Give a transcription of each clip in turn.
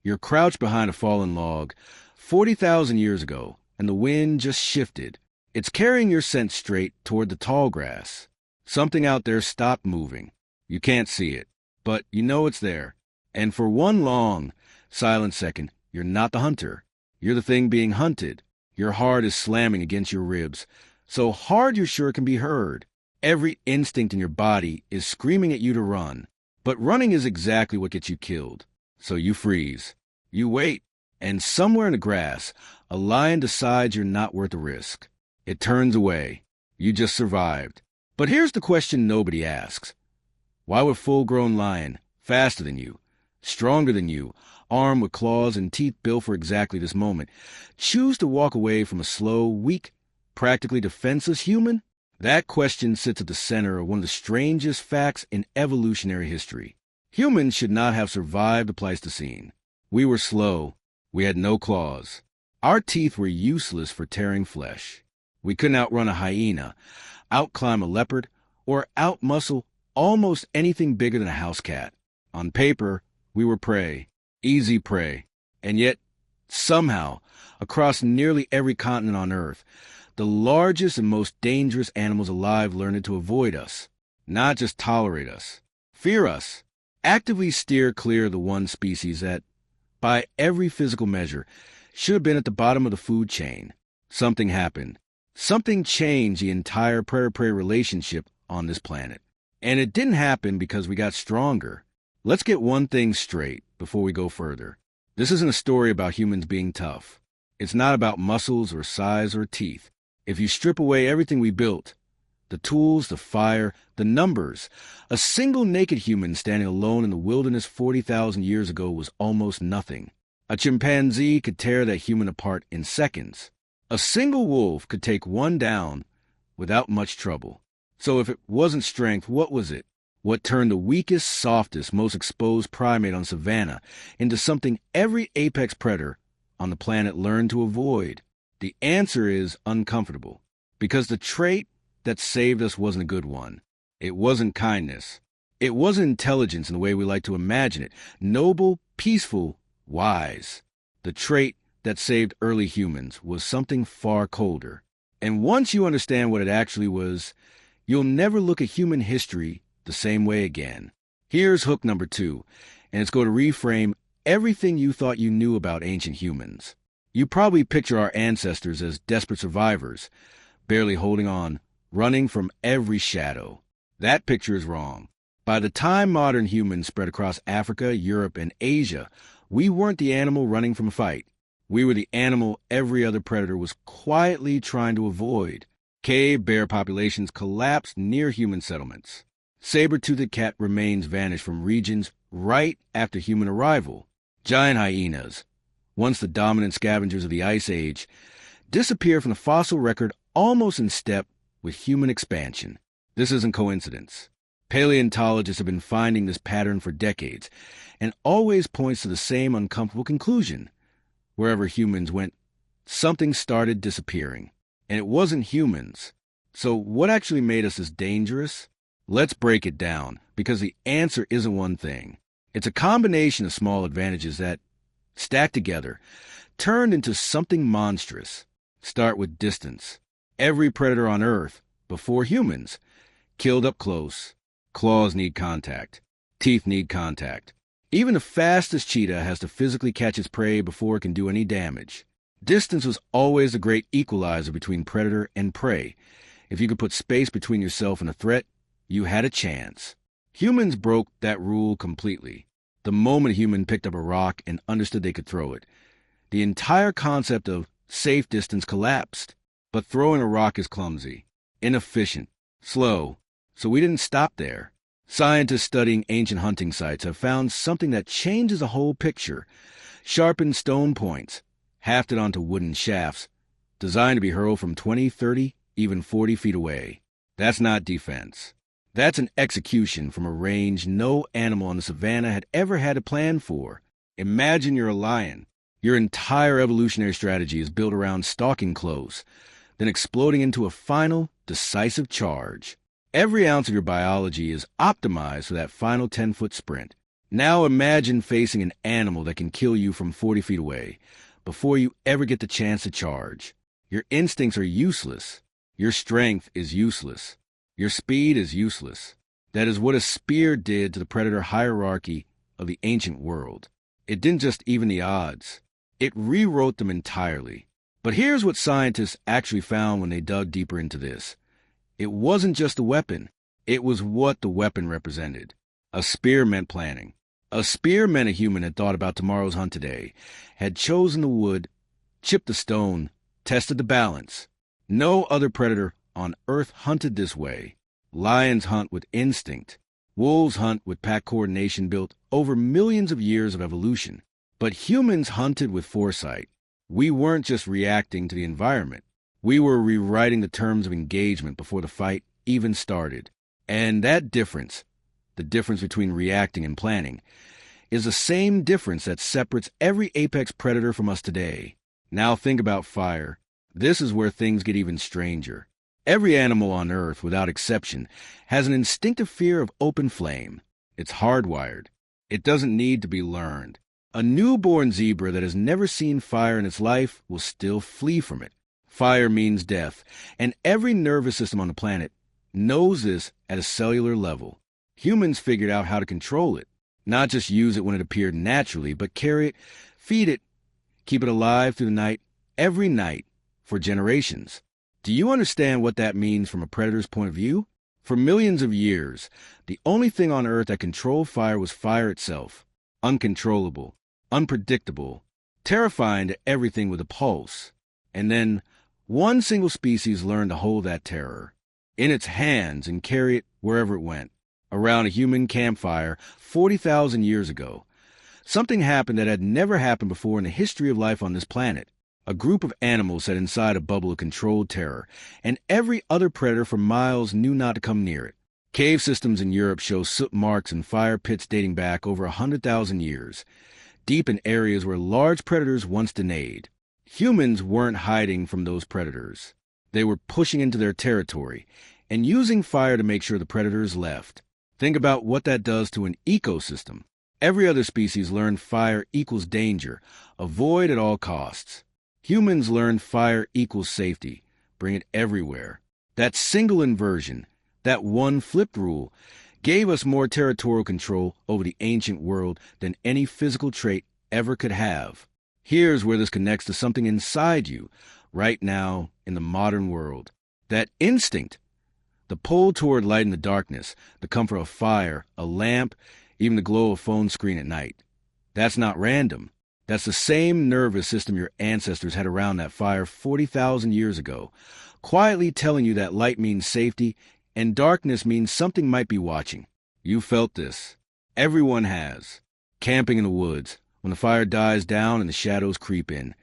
You're crouched behind a fallen log 40,000 years ago, and the wind just shifted. It's carrying your scent straight toward the tall grass. Something out there stopped moving. You can't see it, but you know it's there. And for one long, silent second, you're not the hunter. You're the thing being hunted. Your heart is slamming against your ribs, so hard you're sure it can be heard. Every instinct in your body is screaming at you to run. But running is exactly what gets you killed. So you freeze. You wait. And somewhere in the grass, a lion decides you're not worth the risk. It turns away. You just survived. But here's the question nobody asks. Why would a full-grown lion, faster than you, stronger than you, armed with claws and teeth built for exactly this moment, choose to walk away from a slow, weak, practically defenseless human? That question sits at the center of one of the strangest facts in evolutionary history. Humans should not have survived the Pleistocene. We were slow. We had no claws. Our teeth were useless for tearing flesh. We couldn't outrun a hyena, outclimb a leopard, or outmuscle almost anything bigger than a house cat. On paper, we were prey, easy prey. And yet, somehow, across nearly every continent on Earth, the largest and most dangerous animals alive learned to avoid us, not just tolerate us, fear us, actively steer clear of the one species that, by every physical measure, should have been at the bottom of the food chain. Something happened. Something changed the entire predator-prey relationship on this planet. And it didn't happen because we got stronger. Let's get one thing straight before we go further. This isn't a story about humans being tough. It's not about muscles or size or teeth. If you strip away everything we built, the tools, the fire, the numbers, a single naked human standing alone in the wilderness 40,000 years ago was almost nothing. A chimpanzee could tear that human apart in seconds. A single wolf could take one down without much trouble. So if it wasn't strength, what was it? What turned the weakest, softest, most exposed primate on savanna into something every apex predator on the planet learned to avoid? The answer is uncomfortable, because the trait that saved us wasn't a good one. It wasn't kindness. It wasn't intelligence in the way we like to imagine it. Noble, peaceful, wise. The trait that saved early humans was something far colder. And once you understand what it actually was, you'll never look at human history the same way again. Here's hook number 2, and it's going to reframe everything you thought you knew about ancient humans. You probably picture our ancestors as desperate survivors, barely holding on, running from every shadow. That picture is wrong. By the time modern humans spread across Africa, Europe, and Asia, we weren't the animal running from a fight. We were the animal every other predator was quietly trying to avoid. Cave bear populations collapsed near human settlements. Saber-toothed cat remains vanished from regions right after human arrival. Giant hyenas, once the dominant scavengers of the Ice Age, disappear from the fossil record almost in step with human expansion. This isn't coincidence. Paleontologists have been finding this pattern for decades, and always points to the same uncomfortable conclusion. Wherever humans went, something started disappearing. And it wasn't humans. So what actually made us this dangerous? Let's break it down, because the answer isn't one thing. It's a combination of small advantages that, stacked together, turned into something monstrous. Start with distance. Every predator on Earth, before humans, killed up close. Claws need contact. Teeth need contact. Even the fastest cheetah has to physically catch its prey before it can do any damage. Distance was always the great equalizer between predator and prey. If you could put space between yourself and a threat, you had a chance. Humans broke that rule completely. The moment a human picked up a rock and understood they could throw it, the entire concept of safe distance collapsed. But throwing a rock is clumsy, inefficient, slow, so we didn't stop there. Scientists studying ancient hunting sites have found something that changes the whole picture. Sharpened stone points, hafted onto wooden shafts, designed to be hurled from 20, 30, even 40 feet away. That's not defense. That's an execution from a range no animal on the savanna had ever had a plan for. Imagine you're a lion. Your entire evolutionary strategy is built around stalking close, then exploding into a final, decisive charge. Every ounce of your biology is optimized for that final 10-foot sprint. Now imagine facing an animal that can kill you from 40 feet away before you ever get the chance to charge. Your instincts are useless. Your strength is useless. Your speed is useless. That is what a spear did to the predator hierarchy of the ancient world. It didn't just even the odds. It rewrote them entirely. But here's what scientists actually found when they dug deeper into this. It wasn't just a weapon. It was what the weapon represented. A spear meant planning. A spear meant a human had thought about tomorrow's hunt today, had chosen the wood, chipped the stone, tested the balance. No other predator on Earth hunted this way. Lions hunt with instinct. Wolves hunt with pack coordination built over millions of years of evolution. But humans hunted with foresight. We weren't just reacting to the environment. We were rewriting the terms of engagement before the fight even started. And that difference, the difference between reacting and planning, is the same difference that separates every apex predator from us today. Now think about fire. This is where things get even stranger. Every animal on Earth, without exception, has an instinctive fear of open flame. It's hardwired. It doesn't need to be learned. A newborn zebra that has never seen fire in its life will still flee from it. Fire means death, and every nervous system on the planet knows this at a cellular level. Humans figured out how to control it, not just use it when it appeared naturally, but carry it, feed it, keep it alive through the night, every night, for generations. Do you understand what that means from a predator's point of view? For millions of years, the only thing on Earth that controlled fire was fire itself. Uncontrollable, unpredictable, terrifying to everything with a pulse. And then, one single species learned to hold that terror in its hands and carry it wherever it went. Around a human campfire 40,000 years ago, something happened that had never happened before in the history of life on this planet. A group of animals sat inside a bubble of controlled terror, and every other predator for miles knew not to come near it. Cave systems in Europe show soot marks and fire pits dating back over 100,000 years, deep in areas where large predators once denayed. Humans weren't hiding from those predators. They were pushing into their territory and using fire to make sure the predators left. Think about what that does to an ecosystem. Every other species learned fire equals danger, avoid at all costs. Humans learned fire equals safety, bring it everywhere. That single inversion, that one flipped rule, gave us more territorial control over the ancient world than any physical trait ever could have. Here's where this connects to something inside you, right now in the modern world. That instinct, the pull toward light in the darkness, the comfort of fire, a lamp, even the glow of a phone screen at night. That's not random. That's the same nervous system your ancestors had around that fire 40,000 years ago, quietly telling you that light means safety and darkness means something might be watching. You felt this. Everyone has. Camping in the woods, when the fire dies down and the shadows creep in.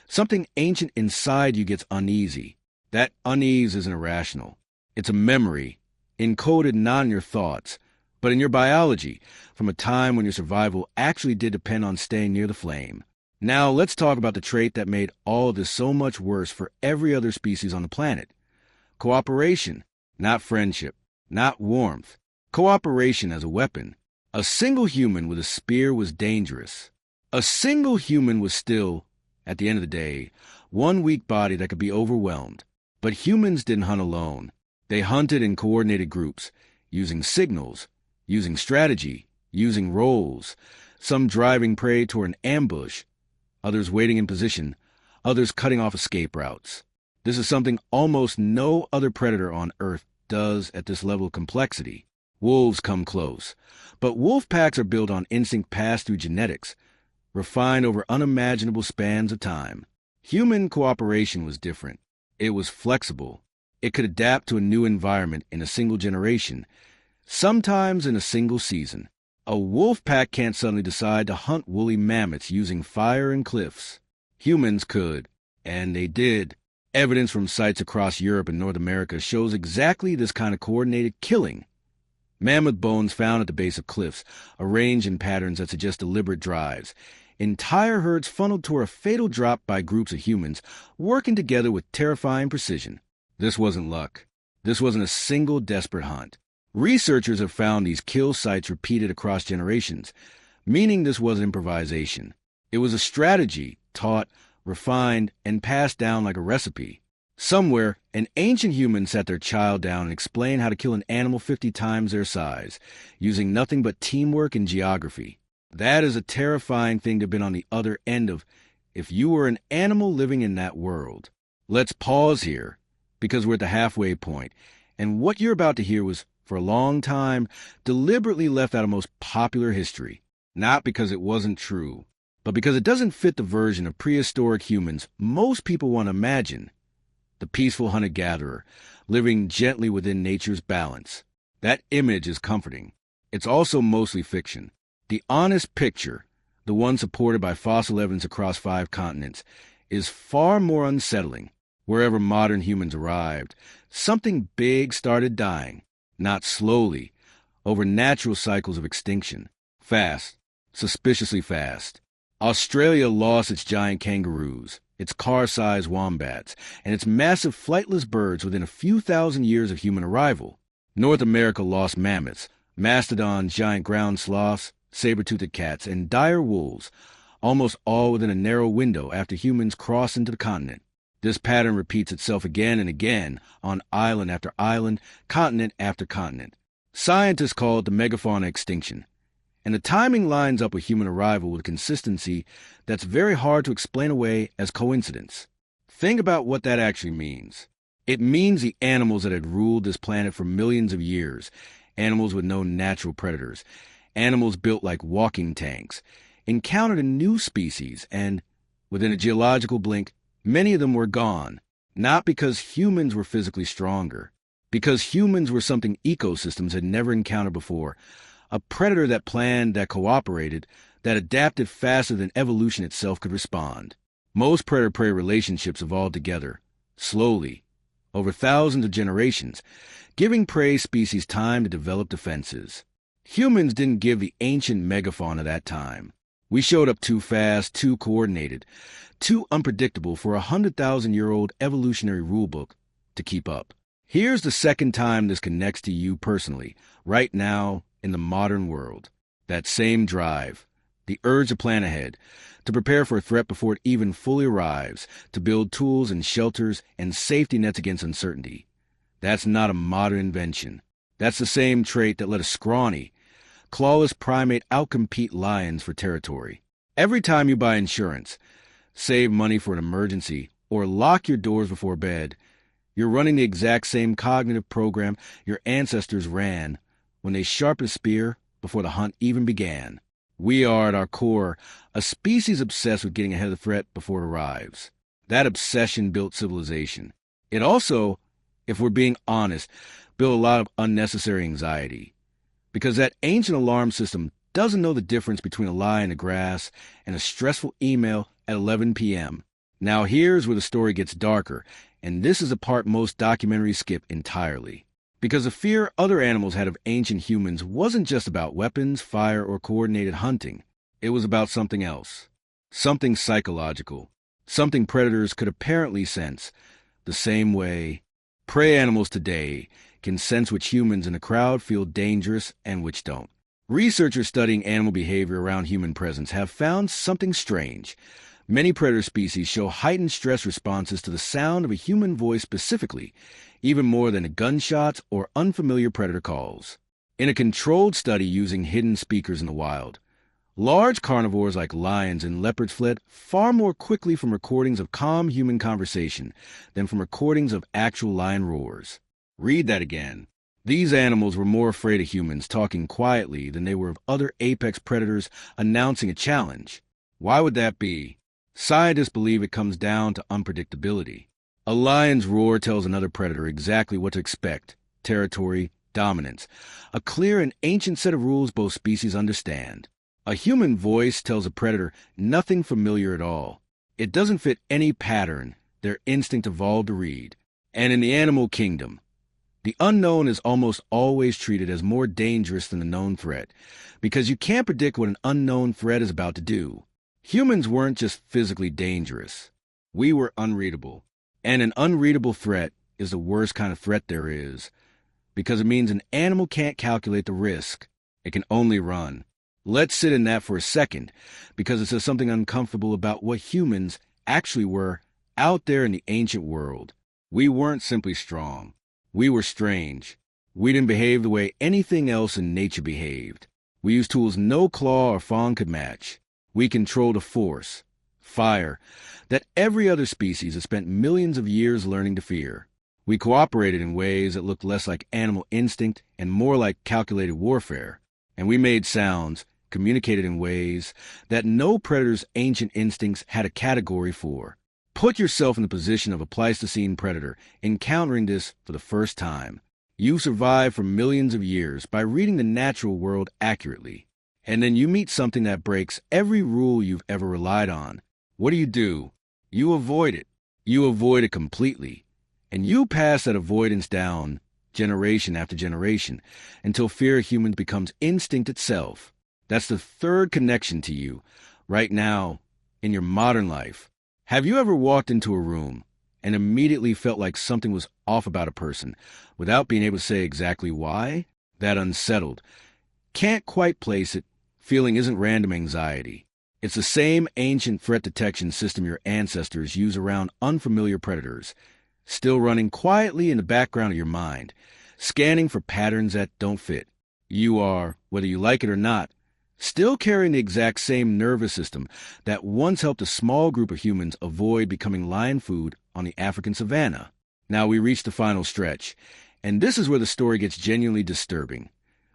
Something ancient inside you gets uneasy. That unease isn't irrational. It's a memory, encoded not in your thoughts, but in your biology, from a time when your survival actually did depend on staying near the flame. Now let's talk about the trait that made all of this so much worse for every other species on the planet. Cooperation, not friendship, not warmth. Cooperation as a weapon. A single human with a spear was dangerous. A single human was still, at the end of the day, one weak body that could be overwhelmed. But humans didn't hunt alone. They hunted in coordinated groups, using signals, using strategy, using roles, some driving prey toward an ambush, others waiting in position, others cutting off escape routes. This is something almost no other predator on Earth does at this level of complexity. Wolves come close, but wolf packs are built on instinct passed through genetics, refined over unimaginable spans of time. Human cooperation was different. It was flexible. It could adapt to a new environment in a single generation, sometimes in a single season. A wolf pack can't suddenly decide to hunt woolly mammoths using fire and cliffs. Humans could, and they did. Evidence from sites across Europe and North America shows exactly this kind of coordinated killing. Mammoth bones found at the base of cliffs, arranged in patterns that suggest deliberate drives. Entire herds funneled toward a fatal drop by groups of humans, working together with terrifying precision. This wasn't luck. This wasn't a single desperate hunt. Researchers have found these kill sites repeated across generations, meaning this wasn't improvisation. It was a strategy taught, refined, and passed down like a recipe. Somewhere, an ancient human sat their child down and explained how to kill an animal 50 times their size, using nothing but teamwork and geography. That is a terrifying thing to have been on the other end of if you were an animal living in that world. Let's pause here, because we're at the halfway point, and what you're about to hear was, for a long time, deliberately left out of most popular history. Not because it wasn't true, but because it doesn't fit the version of prehistoric humans most people want to imagine. The peaceful hunter-gatherer, living gently within nature's balance. That image is comforting. It's also mostly fiction. The honest picture, the one supported by fossil evidence across 5 continents, is far more unsettling. Wherever modern humans arrived, something big started dying. Not slowly, over natural cycles of extinction. Fast, suspiciously fast. Australia lost its giant kangaroos, its car-sized wombats, and its massive flightless birds within a few thousand years of human arrival. North America lost mammoths, mastodons, giant ground sloths, saber-toothed cats, and dire wolves, almost all within a narrow window after humans crossed into the continent. This pattern repeats itself again and again on island after island, continent after continent. Scientists call it the Megafauna extinction, and the timing lines up with human arrival with a consistency that's very hard to explain away as coincidence. Think about what that actually means. It means the animals that had ruled this planet for millions of years, animals with no natural predators, animals built like walking tanks, encountered a new species, and, within a geological blink, many of them were gone, not because humans were physically stronger, because humans were something ecosystems had never encountered before, a predator that planned, that cooperated, that adapted faster than evolution itself could respond. Most predator-prey relationships evolved together, slowly, over thousands of generations, giving prey species time to develop defenses. Humans didn't give the ancient megafauna that time. We showed up too fast, too coordinated, too unpredictable for a 100,000-year-old evolutionary rulebook to keep up. Here's the second time this connects to you personally, right now, in the modern world. That same drive, the urge to plan ahead, to prepare for a threat before it even fully arrives, to build tools and shelters and safety nets against uncertainty. That's not a modern invention. That's the same trait that let a scrawny, clawless primate outcompete lions for territory. Every time you buy insurance, save money for an emergency, or lock your doors before bed, you're running the exact same cognitive program your ancestors ran when they sharpened a spear before the hunt even began. We are, at our core, a species obsessed with getting ahead of the threat before it arrives. That obsession built civilization. It also, if we're being honest, built a lot of unnecessary anxiety. Because that ancient alarm system doesn't know the difference between a lie in the grass and a stressful email at 11 p.m. Now here's where the story gets darker, and this is a part most documentaries skip entirely. Because the fear other animals had of ancient humans wasn't just about weapons, fire, or coordinated hunting. It was about something else. Something psychological. Something predators could apparently sense, the same way prey animals today can sense which humans in a crowd feel dangerous and which don't. Researchers studying animal behavior around human presence have found something strange. Many predator species show heightened stress responses to the sound of a human voice specifically, even more than gunshots or unfamiliar predator calls. In a controlled study using hidden speakers in the wild, large carnivores like lions and leopards fled far more quickly from recordings of calm human conversation than from recordings of actual lion roars. Read that again. These animals were more afraid of humans talking quietly than they were of other apex predators announcing a challenge. Why would that be? Scientists believe it comes down to unpredictability. A lion's roar tells another predator exactly what to expect: territory, dominance, a clear and ancient set of rules both species understand. A human voice tells a predator nothing familiar at all. It doesn't fit any pattern their instinct evolved to read. And in the animal kingdom, the unknown is almost always treated as more dangerous than the known threat, because you can't predict what an unknown threat is about to do. Humans weren't just physically dangerous. We were unreadable. And an unreadable threat is the worst kind of threat there is, because it means an animal can't calculate the risk. It can only run. Let's sit in that for a second, because it says something uncomfortable about what humans actually were out there in the ancient world. We weren't simply strong. We were strange. We didn't behave the way anything else in nature behaved. We used tools no claw or fawn could match. We controlled a force, fire, that every other species has spent millions of years learning to fear. We cooperated in ways that looked less like animal instinct and more like calculated warfare. And we made sounds, communicated in ways that no predator's ancient instincts had a category for. Put yourself in the position of a Pleistocene predator encountering this for the first time. You survived for millions of years by reading the natural world accurately. And then you meet something that breaks every rule you've ever relied on. What do? You avoid it. You avoid it completely. And you pass that avoidance down generation after generation until fear of humans becomes instinct itself. That's the third connection to you right now in your modern life. Have you ever walked into a room and immediately felt like something was off about a person without being able to say exactly why? That unsettled, can't quite place it, feeling isn't random anxiety. It's the same ancient threat detection system your ancestors use around unfamiliar predators, still running quietly in the background of your mind, scanning for patterns that don't fit. You are, whether you like it or not, still carrying the exact same nervous system that once helped a small group of humans avoid becoming lion food on the African savanna. Now we reach the final stretch, and this is where the story gets genuinely disturbing,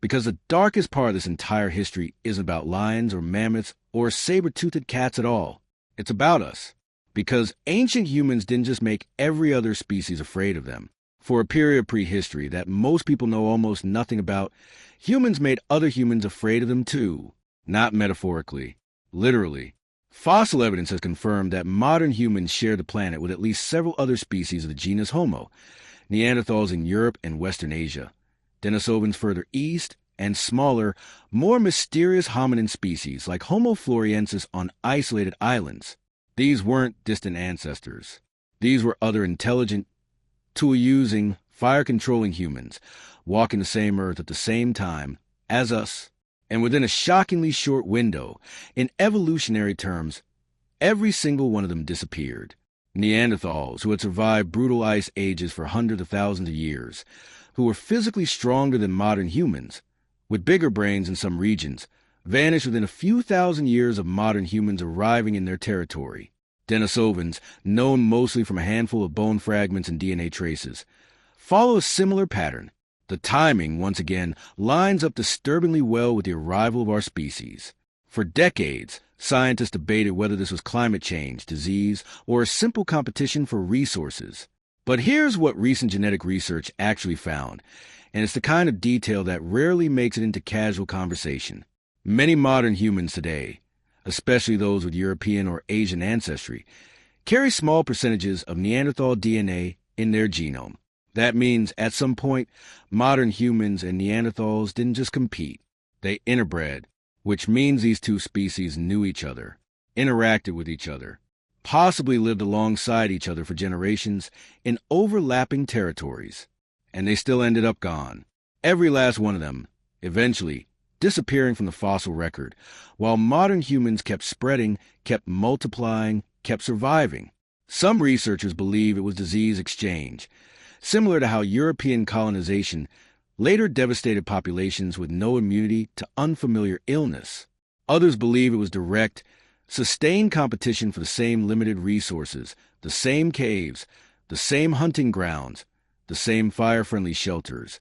because the darkest part of this entire history isn't about lions or mammoths or saber-toothed cats at all. It's about us, because ancient humans didn't just make every other species afraid of them. For a period of prehistory that most people know almost nothing about, humans made other humans afraid of them too. Not metaphorically, literally. Fossil evidence has confirmed that modern humans share the planet with at least several other species of the genus Homo, Neanderthals in Europe and Western Asia, Denisovans further east, and smaller, more mysterious hominin species like Homo floresiensis on isolated islands. These weren't distant ancestors. These were other intelligent, tool-using, fire-controlling humans, walking the same earth at the same time as us. And within a shockingly short window, in evolutionary terms, every single one of them disappeared. Neanderthals, who had survived brutal ice ages for hundreds of thousands of years, who were physically stronger than modern humans, with bigger brains in some regions, vanished within a few thousand years of modern humans arriving in their territory. Denisovans, known mostly from a handful of bone fragments and DNA traces, follow a similar pattern. The timing, once again, lines up disturbingly well with the arrival of our species. For decades, scientists debated whether this was climate change, disease, or a simple competition for resources. But here's what recent genetic research actually found, and it's the kind of detail that rarely makes it into casual conversation. Many modern humans today, especially those with European or Asian ancestry, carry small percentages of Neanderthal DNA in their genome. That means, at some point, modern humans and Neanderthals didn't just compete. They interbred, which means these two species knew each other, interacted with each other, possibly lived alongside each other for generations in overlapping territories. And they still ended up gone. Every last one of them, eventually, disappearing from the fossil record, while modern humans kept spreading, kept multiplying, kept surviving. Some researchers believe it was disease exchange, similar to how European colonization later devastated populations with no immunity to unfamiliar illness. Others believe it was direct, sustained competition for the same limited resources, the same caves, the same hunting grounds, the same fire-friendly shelters,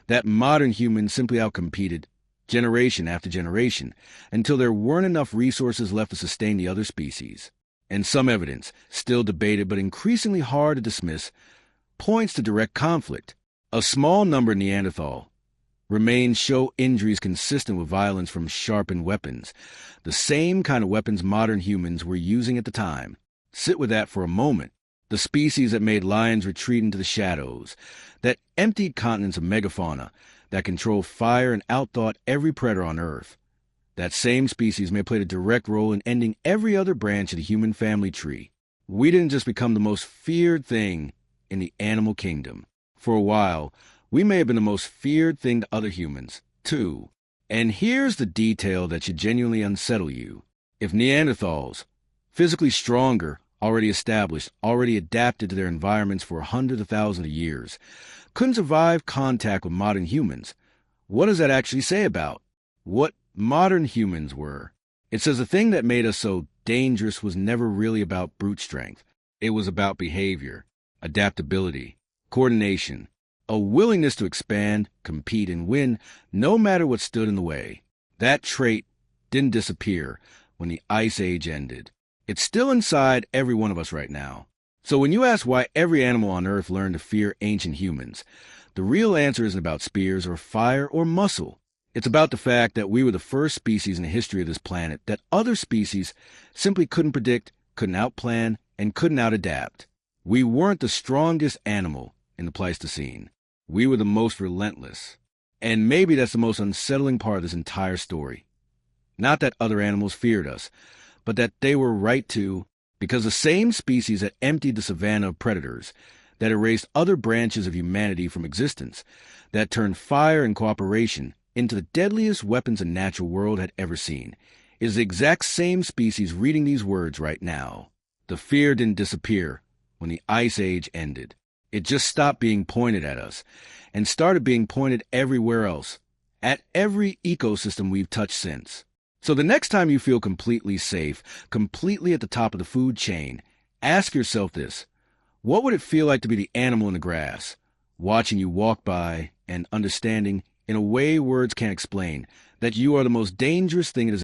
that modern humans simply outcompeted generation after generation until there weren't enough resources left to sustain the other species. And some evidence, still debated but increasingly hard to dismiss, points to direct conflict. A small number of Neanderthal remains show injuries consistent with violence from sharpened weapons, the same kind of weapons modern humans were using at the time. Sit with that for a moment. The species that made lions retreat into the shadows, that emptied continents of megafauna, that controlled fire and outthought every predator on Earth. That same species may have played a direct role in ending every other branch of the human family tree. We didn't just become the most feared thing in the animal kingdom. For a while, We may have been the most feared thing to other humans, too. And here's the detail that should genuinely unsettle you. If Neanderthals, physically stronger, already established, already adapted to their environments for hundreds of thousands of years, couldn't survive contact with modern humans, what does that actually say about what modern humans were? It says the thing that made us so dangerous was never really about brute strength. It was about behavior, adaptability, coordination, a willingness to expand, compete, and win no matter what stood in the way. That trait didn't disappear when the Ice Age ended. It's still inside every one of us right now. So when you ask why every animal on Earth learned to fear ancient humans, the real answer isn't about spears or fire or muscle. It's about the fact that we were the first species in the history of this planet that other species simply couldn't predict, couldn't outplan, and couldn't outadapt. We weren't the strongest animal in the Pleistocene. We were the most relentless. And maybe that's the most unsettling part of this entire story. Not that other animals feared us, but that they were right to, because the same species that emptied the savanna of predators, that erased other branches of humanity from existence, that turned fire and cooperation into the deadliest weapons the natural world had ever seen, is the exact same species reading these words right now. The fear didn't disappear when the Ice Age ended. It just stopped being pointed at us and started being pointed everywhere else, at every ecosystem we've touched since. So the next time you feel completely safe, completely at the top of the food chain, ask yourself this: what would it feel like to be the animal in the grass, watching you walk by and understanding, in a way words can't explain, that you are the most dangerous thing it has